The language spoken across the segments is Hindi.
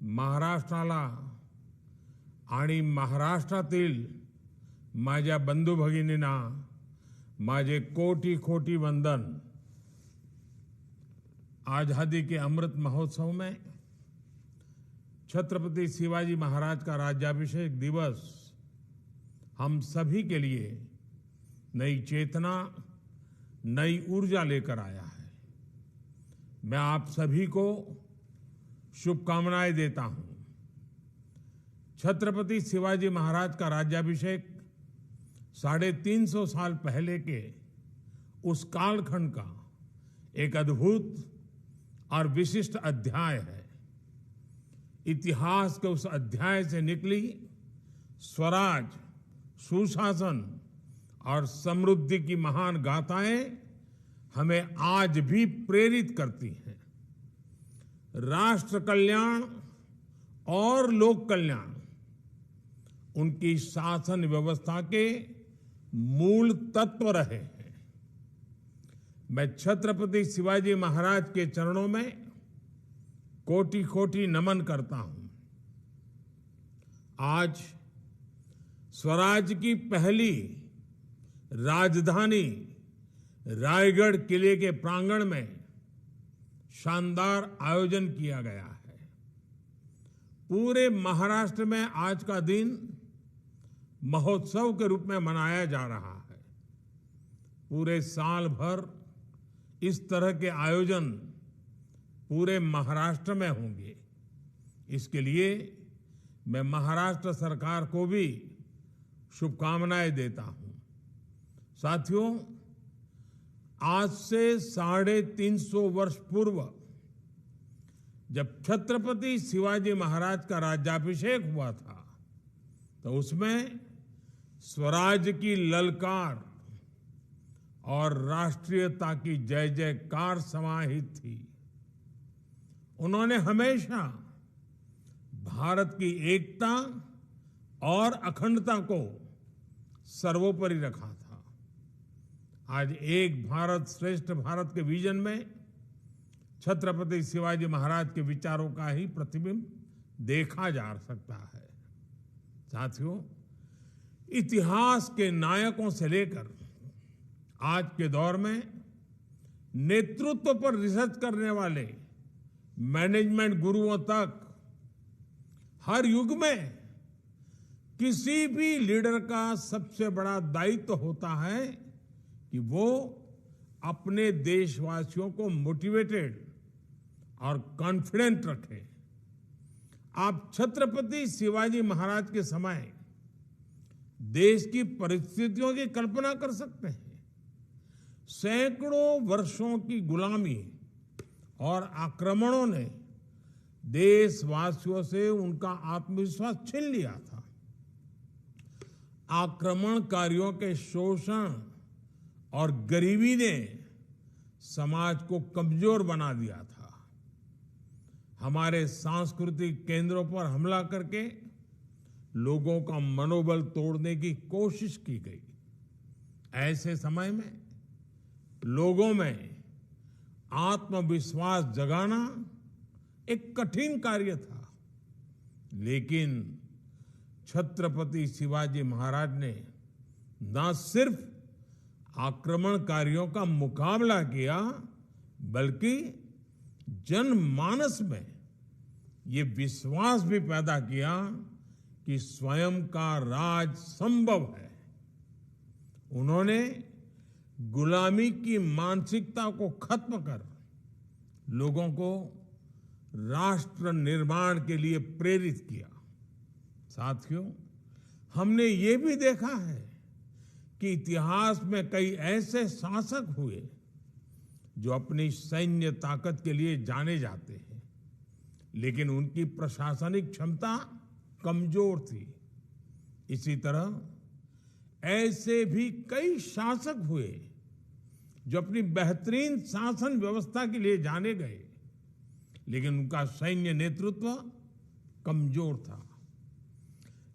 महाराष्ट्राला आणि महाराष्ट्रातील माझ्या बंधू भगिनींना माझे कोटि कोटि वंदन। आजादी के अमृत महोत्सव में छत्रपति शिवाजी महाराज का राज्याभिषेक दिवस हम सभी के लिए नई चेतना, नई ऊर्जा लेकर आया है। मैं आप सभी को शुभकामनाएं देता हूं। छत्रपति शिवाजी महाराज का राज्याभिषेक 350 साल पहले के उस कालखंड का एक अद्भुत और विशिष्ट अध्याय है। इतिहास के उस अध्याय से निकली स्वराज, सुशासन और समृद्धि की महान गाथाएं हमें आज भी प्रेरित करती हैं। राष्ट्र कल्याण और लोक कल्याण उनकी शासन व्यवस्था के मूल तत्व रहे हैं। मैं छत्रपति शिवाजी महाराज के चरणों में कोटि कोटि नमन करता हूं। आज स्वराज की पहली राजधानी रायगढ़ किले के प्रांगण में शानदार आयोजन किया गया है। पूरे महाराष्ट्र में आज का दिन महोत्सव के रूप में मनाया जा रहा है। पूरे साल भर इस तरह के आयोजन पूरे महाराष्ट्र में होंगे। इसके लिए मैं महाराष्ट्र सरकार को भी शुभकामनाएं देता हूं। साथियों, आज से 350 वर्ष पूर्व जब छत्रपति शिवाजी महाराज का राज्याभिषेक हुआ था तो उसमें स्वराज की ललकार और राष्ट्रीयता की जय जयकार समाहित थी। उन्होंने हमेशा भारत की एकता और अखंडता को सर्वोपरि रखा था। आज एक भारत श्रेष्ठ भारत के विजन में छत्रपति शिवाजी महाराज के विचारों का ही प्रतिबिंब देखा जा सकता है। साथियों, इतिहास के नायकों से लेकर आज के दौर में नेतृत्व पर रिसर्च करने वाले मैनेजमेंट गुरुओं तक हर युग में किसी भी लीडर का सबसे बड़ा दायित्व होता है कि वो अपने देशवासियों को मोटिवेटेड और कॉन्फिडेंट रखे। आप छत्रपति शिवाजी महाराज के समय देश की परिस्थितियों की कल्पना कर सकते हैं। सैकड़ों वर्षों की गुलामी और आक्रमणों ने देशवासियों से उनका आत्मविश्वास छीन लिया था। आक्रमणकारियों के शोषण और गरीबी ने समाज को कमजोर बना दिया था। हमारे सांस्कृतिक केंद्रों पर हमला करके लोगों का मनोबल तोड़ने की कोशिश की गई। ऐसे समय में लोगों में आत्मविश्वास जगाना एक कठिन कार्य था, लेकिन छत्रपति शिवाजी महाराज ने न सिर्फ आक्रमणकारियों का मुकाबला किया, बल्कि जनमानस में ये विश्वास भी पैदा किया कि स्वयं का राज संभव है। उन्होंने गुलामी की मानसिकता को खत्म कर लोगों को राष्ट्र निर्माण के लिए प्रेरित किया। साथियों, हमने ये भी देखा है कि इतिहास में कई ऐसे शासक हुए जो अपनी सैन्य ताकत के लिए जाने जाते हैं, लेकिन उनकी प्रशासनिक क्षमता कमजोर थी। इसी तरह ऐसे भी कई शासक हुए जो अपनी बेहतरीन शासन व्यवस्था के लिए जाने गए, लेकिन उनका सैन्य नेतृत्व कमजोर था।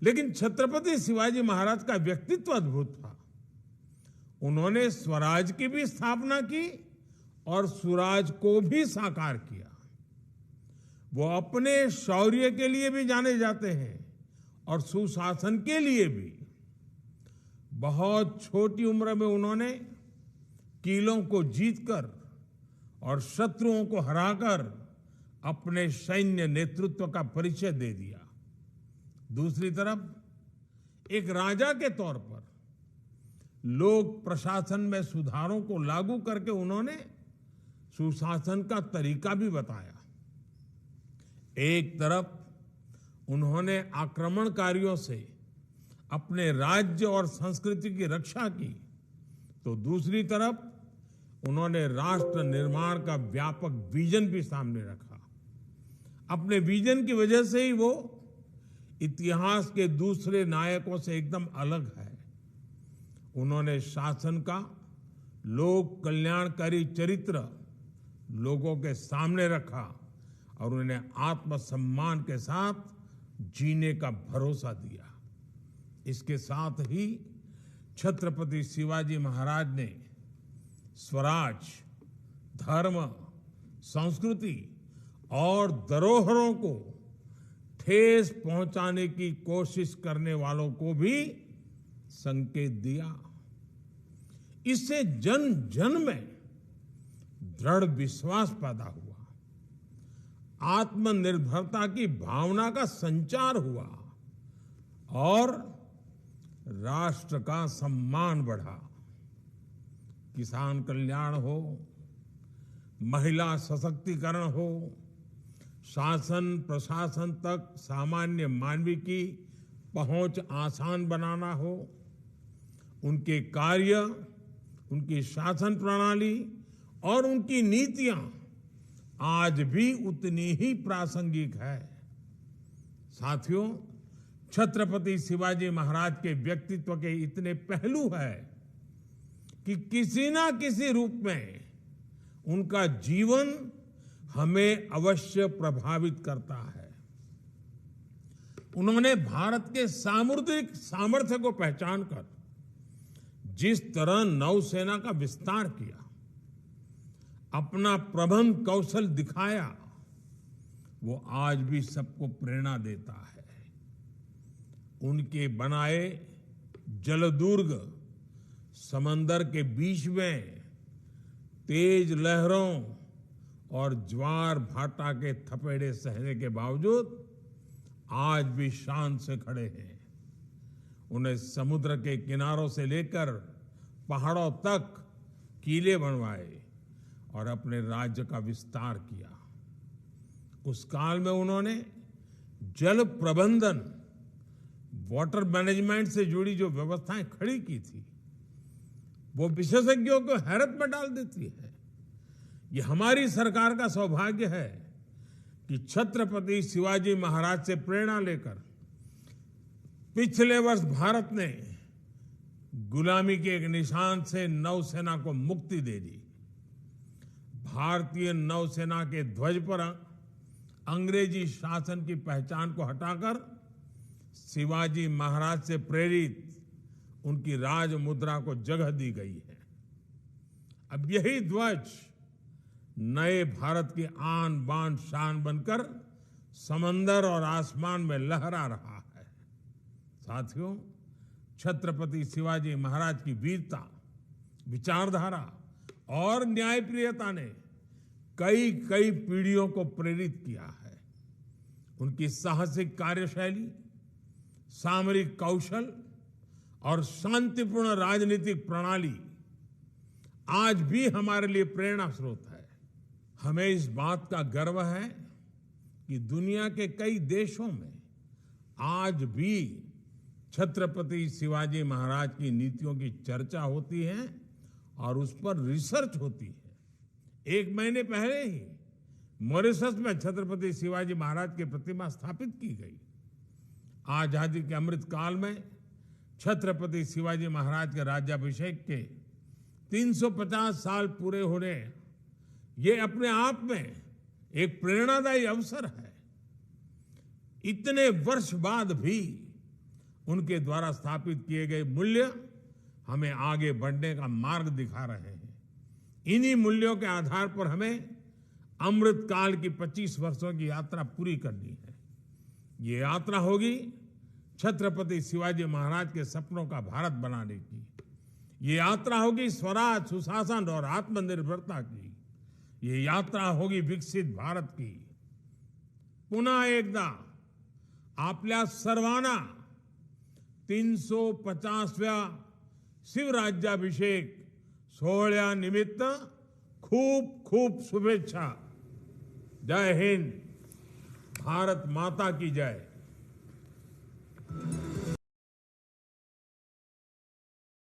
लेकिन छत्रपति शिवाजी महाराज का व्यक्तित्व अद्भुत था। उन्होंने स्वराज की भी स्थापना की और सुराज को भी साकार किया। वो अपने शौर्य के लिए भी जाने जाते हैं और सुशासन के लिए भी। बहुत छोटी उम्र में उन्होंने किलों को जीतकर और शत्रुओं को हराकर अपने सैन्य नेतृत्व का परिचय दे दिया। दूसरी तरफ एक राजा के तौर पर लोक प्रशासन में सुधारों को लागू करके उन्होंने सुशासन का तरीका भी बताया। एक तरफ उन्होंने आक्रमणकारियों से अपने राज्य और संस्कृति की रक्षा की, तो दूसरी तरफ उन्होंने राष्ट्र निर्माण का व्यापक विजन भी सामने रखा। अपने विजन की वजह से ही वो इतिहास के दूसरे नायकों से एकदम अलग है। उन्होंने शासन का लोक कल्याणकारी चरित्र लोगों के सामने रखा और उन्हें आत्मसम्मान के साथ जीने का भरोसा दिया। इसके साथ ही छत्रपति शिवाजी महाराज ने स्वराज, धर्म, संस्कृति और धरोहरों को ठेस पहुंचाने की कोशिश करने वालों को भी संकेत दिया। इससे जन जन में दृढ़ विश्वास पैदा हुआ, आत्मनिर्भरता की भावना का संचार हुआ और राष्ट्र का सम्मान बढ़ा। किसान कल्याण हो, महिला सशक्तिकरण हो, शासन प्रशासन तक सामान्य मानवी की पहुंच आसान बनाना हो, उनके कार्य, उनकी शासन प्रणाली और उनकी नीतियां आज भी उतनी ही प्रासंगिक है। साथियों, छत्रपति शिवाजी महाराज के व्यक्तित्व के इतने पहलू हैं कि किसी ना किसी रूप में उनका जीवन हमें अवश्य प्रभावित करता है। उन्होंने भारत के सामुद्रिक सामर्थ्य को पहचानकर जिस तरह नौसेना का विस्तार किया, अपना प्रबंध कौशल दिखाया, वो आज भी सबको प्रेरणा देता है। उनके बनाए जलदुर्ग समंदर के बीच में तेज लहरों और ज्वार भाटा के थपेड़े सहने के बावजूद आज भी शान से खड़े हैं। उन्हें समुद्र के किनारों से लेकर पहाड़ों तक किले बनवाए और अपने राज्य का विस्तार किया। उस काल में उन्होंने जल प्रबंधन, वाटर मैनेजमेंट से जुड़ी जो व्यवस्थाएं खड़ी की थी, वो विशेषज्ञों को हैरत में डाल देती है। ये हमारी सरकार का सौभाग्य है कि छत्रपति शिवाजी महाराज से प्रेरणा लेकर पिछले वर्ष भारत ने गुलामी के एक निशान से नौसेना को मुक्ति दे दी। भारतीय नौसेना के ध्वज पर अंग्रेजी शासन की पहचान को हटाकर शिवाजी महाराज से प्रेरित उनकी राज मुद्रा को जगह दी गई है। अब यही ध्वज नए भारत की आन बान शान बनकर समंदर और आसमान में लहरा रहा है। साथियों, छत्रपति शिवाजी महाराज की वीरता, विचारधारा और न्यायप्रियता ने कई कई पीढ़ियों को प्रेरित किया है। उनकी साहसिक कार्यशैली, सामरिक कौशल और शांतिपूर्ण राजनीतिक प्रणाली आज भी हमारे लिए प्रेरणा स्रोत है। हमें इस बात का गर्व है कि दुनिया के कई देशों में आज भी छत्रपति शिवाजी महाराज की नीतियों की चर्चा होती है और उस पर रिसर्च होती है। 1 महीने पहले ही मॉरिशस में छत्रपति शिवाजी महाराज की प्रतिमा स्थापित की गई। आजादी के अमृत काल में छत्रपति शिवाजी महाराज के राज्याभिषेक के 350 साल पूरे होने, ये अपने आप में एक प्रेरणादायी अवसर है। इतने वर्ष बाद भी उनके द्वारा स्थापित किए गए मूल्य हमें आगे बढ़ने का मार्ग दिखा रहे हैं। इन्हीं मूल्यों के आधार पर हमें अमृत काल की 25 वर्षों की यात्रा पूरी करनी है। ये यात्रा होगी छत्रपति शिवाजी महाराज के सपनों का भारत बनाने की। ये यात्रा होगी स्वराज, सुशासन और आत्मनिर्भरता की। ये यात्रा होगी विकसित भारत की। पुन्हा एकदा आपल्या सर्वांना 350व्या शिवराज्याभिषेक सोहळ्यानिमित्त खूप खूप शुभेच्छा। जय हिंद, भारत माता की जय।